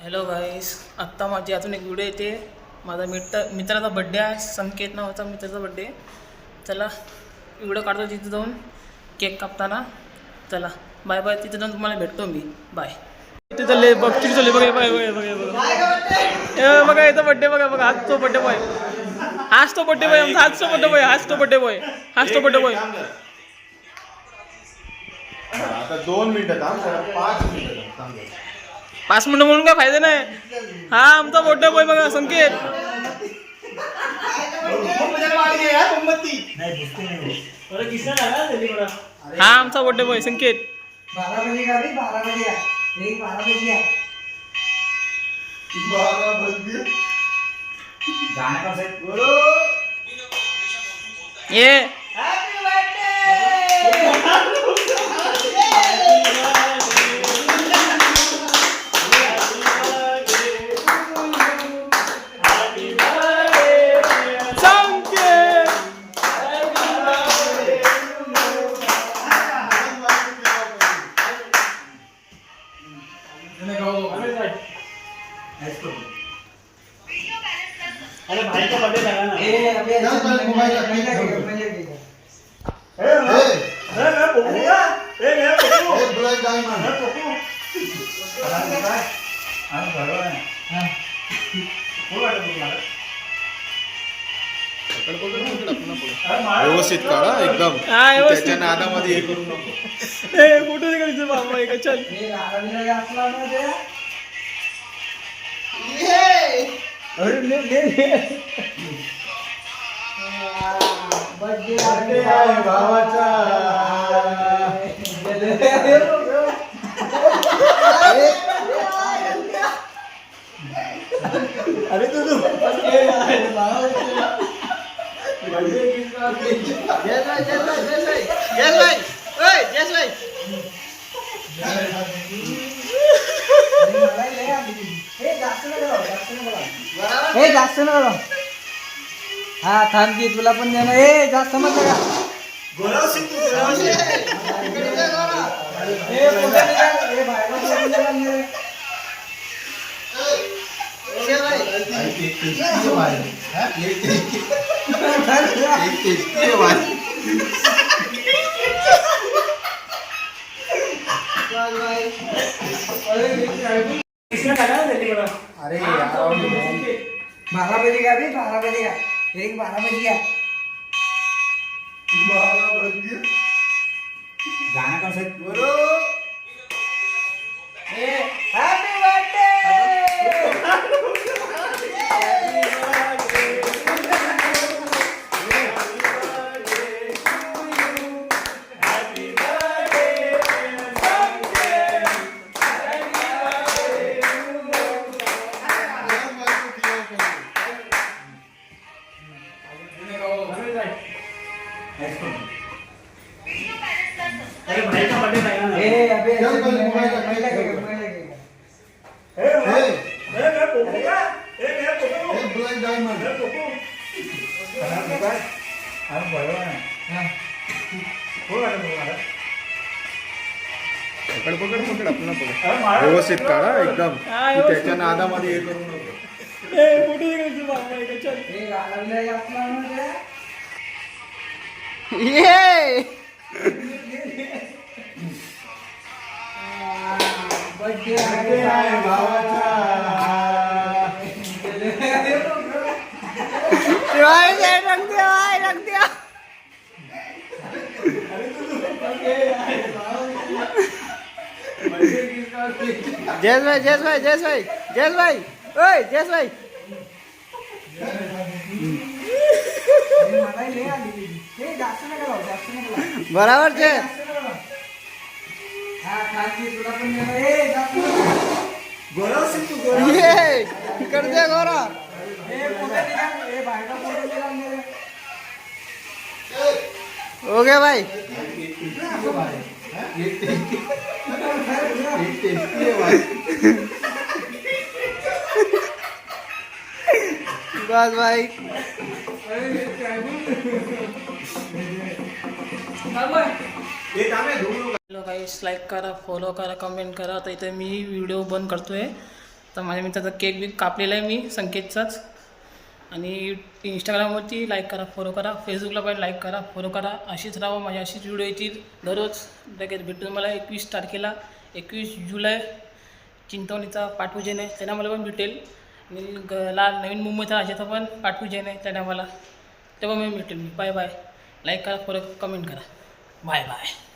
Hello गाईस, आत्ता माझी अजून एक व्हिडिओ येते. माझा मित्राचा बड्डे आहे. संकेत नावाचा मित्राचा बड्डे. चला व्हिडिओ काढतो तिथे जाऊन केक कापताना. चला बाय बाय. तिथे जाऊन तुम्हाला भेटतो मी. बाय. तिथे चालले बघ, तिथे चालले बघा. बाय बाय बघा बघा बघा याचा बड्डे बघा बघा. हाच तो बड्डे बॉय. हाच तो बड्डे बॉय आमचा. हाच तो बड्डे बॉय. हाच तो बड्डे बॉय. हाच तो बड्डे बॉय. आता 2 मिनिटं थांब. 5 मिनिटं थांब. 5 मिनिटं म्हणून काय फायदा नाही. हा आमचा बड्डे बॉय बघा संकेत. हा आमचा बड्डे बॉय संकेत. 12 बजे का भी 12 बजे आ. एक 12 बजे आ. 12 बजे गाना का सेट बोलो. ये हैप्पी बर्थडे. अरे भाई का बर्थडे लगा ना. ए अबे मोबाइल ए मैं पोकूंगा. ए मैं पोकू. ए ब्लैक डायमंड मैं पोकू. हम घरो है. हां बोला तो तुम्हारा. व्यवस्थित व्यवस्थित काढा एकदम. त्याच्या नादामध्ये हे करू नको. ए फोटो निघायचं बाबा एक चल. ये रावण असला ना ते. अरे ले बर्थडे आहे भावाचा. अरे तू ए जास्त नका. हा थांब की तुला पण देणार. ए जास्त मत का. गोराव सिंह तू गोराव सिंह. ए पुढे निघाल. ए बाहेर निघाल रे. किसने काटा है तेरी बड़ा. अरे यार 12 बजे का भी 12 बजे का. एक 12 बजे का. 12 बजे गाना का सेट बोलो. Happy birthday. अरे भाई का बर्थडे लगा ना. ए अबे चल पहले मोबाइल रख. मैं लगेगा. मैं पोकूंगा. ए मैं पोकू. ए ब्लैक डायमंड मैं पोकू. हम घरो है. हां बोला तो तुम्हारा. पकड आपल्याला पकड. अरे मारा. व्यवस्थित काढा एकदम. हा, त्याच्या नादामध्ये हे करू नको. ए फोटो निघायचं बाबा एक चल. ए गाना असला ना ते. ये बर्थडे आहे भावाचा. रख दिया. जयेश भाई ओय जयेश भाई. मला ले आली. ए जास्त नका लावू. जास्त नका लावू. बराबर छे. हा खाली तुला पण देणार. ए जास्त नका. गोराव सिंह तू गोराव. ये कर दे गोरा. ए पुढे निघाल. ए बाहेर पुढे निघाल मेरे. हो गया भाई. बस भाई. हॅलो गाईस, लाईक करा, फॉलो करा, कमेंट करा. तर इथे मी व्हिडिओ बंद करतोय. तर माझ्या मित्राचा केक बी कापलेला आहे मी संकेतचाच. आणि इंस्टाग्रामवरती लाईक करा, फॉलो करा, फेसबुकला पण लाईक करा, फॉलो करा. अशीच राहा, माझी अशीच व्हिडिओ येतील दररोज. लगेच भेटून मला 21 तारखेला 21 जुलै चिंतावणीचा पाठपूजन आहे, त्यांना मला पण भेटेल. आणि नवीन मुंबईचा राजाचा पण पाठपूजन आहे, त्यांना मला तेव्हा मी भेटेल. Bye bye. लाईक करा, फॉलो कमेंट करा. Bye bye.